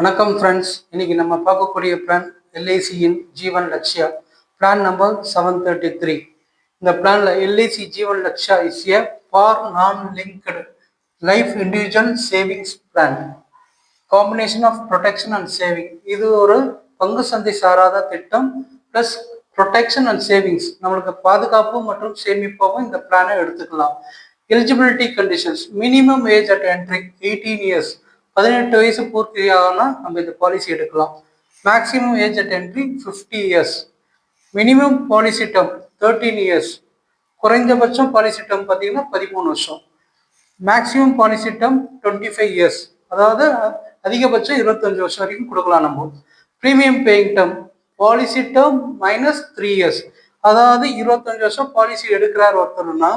வணக்கம் ஃப்ரெண்ட்ஸ். இன்னைக்கு நம்ம பார்க்கக்கூடிய பிளான் எல்ஐசியின் ஜீவன் லக்ஷ்யா பிளான் நம்பர் 733. இந்த பிளான்ல LIC Jeevan Lakshya is a for non linked life individual savings plan combination of protection and saving. இது ஒரு பங்கு சந்தை சாராத திட்டம் ப்ளஸ் ப்ரொடெக்ஷன் அண்ட் சேவிங்ஸ், நம்மளுக்கு பாதுகாப்பு மற்றும் சேமிப்பாகவும் இந்த பிளானை எடுத்துக்கலாம். Eligibility conditions: minimum age at entry 18 years, 18 வயசு பூர்த்தியாகனா நம்ம இந்த பாலிசி எடுக்கலாம். Maximum age at entry 50 years. Minimum policy term 13 years. குறைந்தபட்சம் பாலிசி டேர்ம் பார்த்தீங்கன்னா 13 வருஷம். மேக்ஸிமம் பாலிசி டேர்ம் 25 இயர்ஸ், அதாவது அதிகபட்சம் 25 வருஷம் வரைக்கும் கொடுக்கலாம் நம்ம. Premium paying term policy term -3 years, அதாவது 25 வருஷம் பாலிசி எடுக்கிறார் ஒருத்தர்னா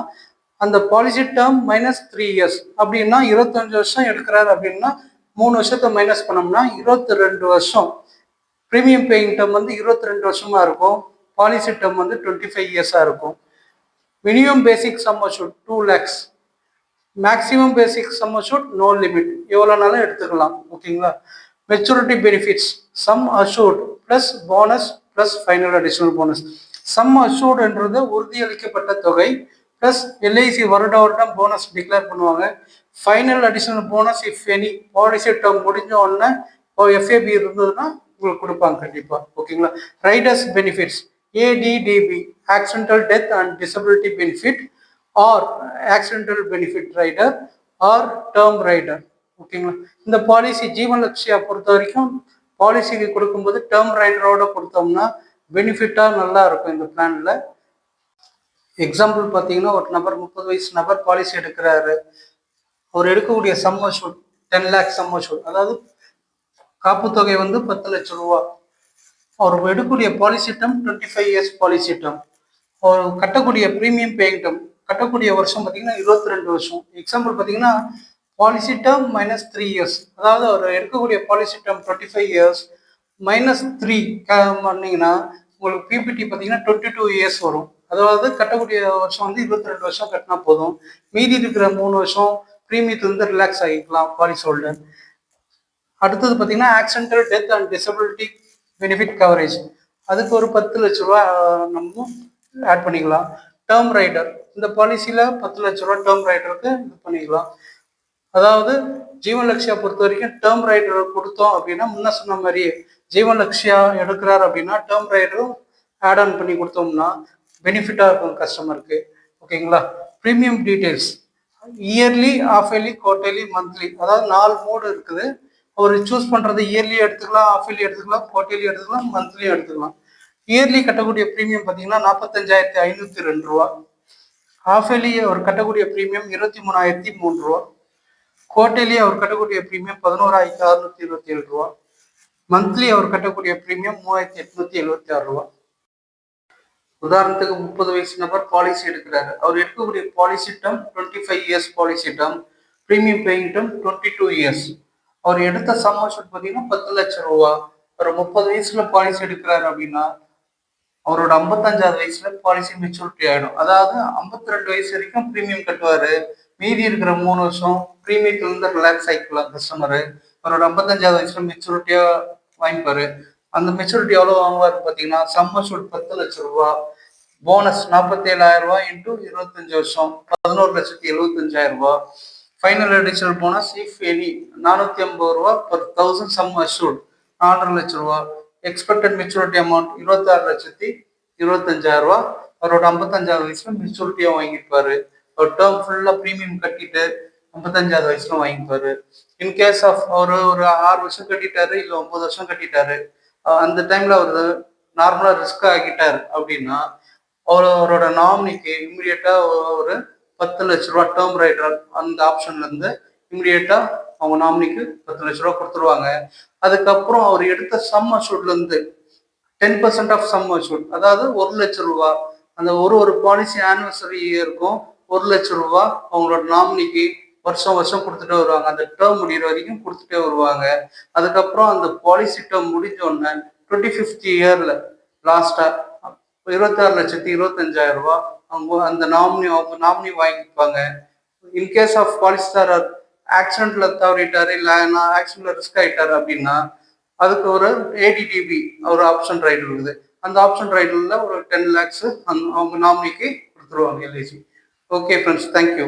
அந்த பாலிசி டேர்ம் -3 இயர்ஸ் அப்படின்னா 25 வருஷம் எடுக்கிறாரு அப்படின்னா 3 வருஷத்தை மைனஸ் பண்ணோம்னா 22 வருஷம். ப்ரீமியம் பேயிங் டேர்ம் 22 வருஷமா இருக்கும். பாலிசி டேர்ம் 25 இயர்ஸா இருக்கும். Minimum basic sum assured 2 lakhs. Maximum basic sum assured no limit, எவ்வளோனாலும் எடுத்துக்கலாம். ஓகேங்களா. Maturity benefits: sum assured plus bonus plus final additional bonus. சம் அஷ்யூர்டுன்றது உறுதியளிக்கப்பட்ட தொகை பிளஸ் எல்ஐசி வருடம் போனஸ் டிக்ளேர் பண்ணுவாங்க. Final additional bonus if any, policy term முடிஞ்ச உடனே எஃப்ஏபி இருந்ததுன்னா உங்களுக்கு கொடுப்பாங்க கண்டிப்பாக. ஓகேங்களா. Riders benefits: ADDB accidental death and disability benefit or accidental benefit rider or term rider. ஓகேங்களா. இந்த பாலிசி ஜீவன் லக்ஷ்யா பொறுத்த வரைக்கும் பாலிசிக்கு கொடுக்கும்போது டேர்ம் ரைடரோட கொடுத்தோம்னா பெனிஃபிட்டாக நல்லா இருக்கும் இந்த பிளான்ல. எக்ஸாம்பிள் பார்த்தீங்கன்னா, ஒரு நபர் 30 வயசு நபர் பாலிசி எடுக்கிறாரு. அவர் எடுக்கக்கூடிய sum assured 10 lakhs sum assured, அதாவது காப்பு தொகை 10 லட்சம் ரூபா. அவர் எடுக்கக்கூடிய policy term 25 years policy term. அவர் கட்டக்கூடிய ப்ரீமியம் பேயிங் டேர்ம், கட்டக்கூடிய வருஷம் பார்த்தீங்கன்னா 22 வருஷம். எக்ஸாம்பிள் பார்த்தீங்கன்னா, பாலிசி டேர்ம் -3 இயர்ஸ், அதாவது அவர் எடுக்கக்கூடிய பாலிசி டேர்ம் 25 இயர்ஸ் -3 பண்ணீங்கன்னா உங்களுக்கு பிபிடி பார்த்தீங்கன்னா 22 இயர்ஸ் வரும். அதாவது கட்டக்கூடிய வருஷம் 22 வருஷம் கட்டினா போதும். மீதி இருக்கிற 3 வருஷம் ப்ரீமியத்துலேருந்து ரிலாக்ஸ் ஆகிக்கலாம் பாலிசி ஹோல்டர். அடுத்தது பார்த்தீங்கன்னா, accidental death and disability benefit coverage, அதுக்கு ஒரு 10 லட்ச ரூபா நம்ம ஆட் பண்ணிக்கலாம். டேர்ம் ரைடர், இந்த பாலிசியில் 10 லட்ச ரூபா டேர்ம் ரைடருக்கு இது பண்ணிக்கலாம். அதாவது ஜீவன் லக்ஷ்யா பொறுத்த வரைக்கும் டேர்ம் ரைடர் கொடுத்தோம் அப்படின்னா, முன்ன சொன்ன மாதிரியே ஜீவன் லக்ஷ்யா எடுக்கிறார் அப்படின்னா டேர்ம் ரைடரும் ஆட் ஆன் பண்ணி கொடுத்தோம்னா பெனிஃபிட்டாக இருக்கும் கஸ்டமருக்கு. ஓகேங்களா. Premium details: yearly, half yearly, quarterly, monthly, அதாவது 4 மோடு இருக்குது. அவர் சூஸ் பண்ணுறது இயர்லி எடுத்துக்கலாம், ஆஃப் இயர்லி எடுத்துக்கலாம், குவார்டர்லி எடுத்துக்கலாம், மந்த்லியும் எடுத்துக்கலாம். இயர்லி கட்டக்கூடிய ப்ரீமியம் பார்த்தீங்கன்னா 45,502 ரூபா. ஆஃப் இயர்லி அவர் கட்டக்கூடிய ப்ரீமியம் 23,003 ரூபா. குவார்டர்லி அவர் கட்டக்கூடிய ப்ரீமியம் 11,627 ரூபா. மந்த்லி அவர் கட்டக்கூடிய ப்ரீமியம் 3,876 ரூபா. உதாரணத்துக்கு 30 வயசு நபர் பாலிசி எடுக்கிறாரு. அவர் எடுக்கக்கூடிய policy term 25 years policy term, premium paying term 22 years. அவர் எடுத்த சம் அஷ்யூர்ட் பார்த்தீங்கன்னா 10 லட்சம் ரூபா. ஒரு 30 வயசுல பாலிசி எடுக்கிறாரு அப்படின்னா அவரோட 55வது வயசுல பாலிசி மெச்சூரிட்டி ஆகிடும். அதாவது 52 வயசு வரைக்கும் ப்ரீமியம் கட்டுவாரு. மீதி இருக்கிற 3 வருஷம் ப்ரீமியத்துலேருந்து ரிலாக்ஸ் ஆகிக்கலாம் கஸ்டமரு. அவரோட 55வது வயசுல மெச்சூரிட்டியா வாங்கிப்பாரு. அந்த மெச்சூரிட்டி எவ்வளோ வாங்குவார் பார்த்தீங்கன்னா, சம் அஷ்யூர்ட் 10 லட்சம் ரூபா, போனஸ் 47,000 ரூபா இன்டூ 25 வருஷம் 11,75,000 ரூபா. Final additional bonus if any 450 ரூபா per 1000 சம் அஷ்யூர்ட் 4.5 லட்சம் ரூபா. எக்ஸ்பெக்டட் மெச்சூரிட்டி அமௌண்ட் 26,25,000 ரூபா. அவரோட 55வது வயசுல மெச்சூரிட்டியா வாங்கிப்பாரு. ஒரு டேர்ம் ஃபுல்லா ப்ரீமியம் கட்டிட்டு 55வது வயசுல வாங்கிப்பாரு. இன்கேஸ் ஆஃப் அவர் ஒரு 6 வருஷம் கட்டிட்டாரு, இல்லை 9 வருஷம் கட்டிட்டாரு, அந்த டைம்ல அவர் நார்மலா ரிஸ்க் ஆகிட்டார் அப்படின்னா அவரோட நாமினிக்கு இம்மிடியட்டா ஒரு 10 லட்ச ரூபா டேர்ம் ரைடர் அந்த ஆப்ஷன்ல இருந்து இம்மிடியட்டா அவங்க நாமினிக்கு 10 லட்ச ரூபா கொடுத்துருவாங்க. அதுக்கப்புறம் அவர் எடுத்த சம் அஷ்யூர்ட்ல இருந்து 10% ஆஃப் சம் அஷ்யூர்ட், அதாவது 1 லட்சம் ரூபா, அந்த ஒரு பாலிசி ஆனிவர்சரி இருக்கும் 1 லட்சம் ரூபா அவங்களோட நாமினிக்கு வருஷம் வருஷம் கொடுத்துட்டே வருவாங்க. அந்த டேர்ம் முடிகிற வரைக்கும் கொடுத்துட்டே வருவாங்க. அதுக்கப்புறம் அந்த பாலிசி டேர்ம் முடிஞ்ச உடனே 25th இயர்ல லாஸ்டா 26,25,000 ரூபா அவங்க அந்த நாமினி வாங்கிப்பாங்க. இன்கேஸ் ஆஃப் பாலிஸ்டார் ஆக்சிடென்ட்ல தவறிட்டாரு, இல்லை நான் ஆக்சிடென்ட்ல ரிஸ்க் ஆயிட்டாரு அப்படின்னா அதுக்கு ஒரு ஏடிடிபி ஒரு ஆப்ஷன் ரைட் இருக்குது. அந்த ஆப்ஷன் ரைட்ல ஒரு 10 lakhs அவங்க நாமினிக்கு கொடுத்துருவாங்க எல்ஐசி. Okay friends, thank you.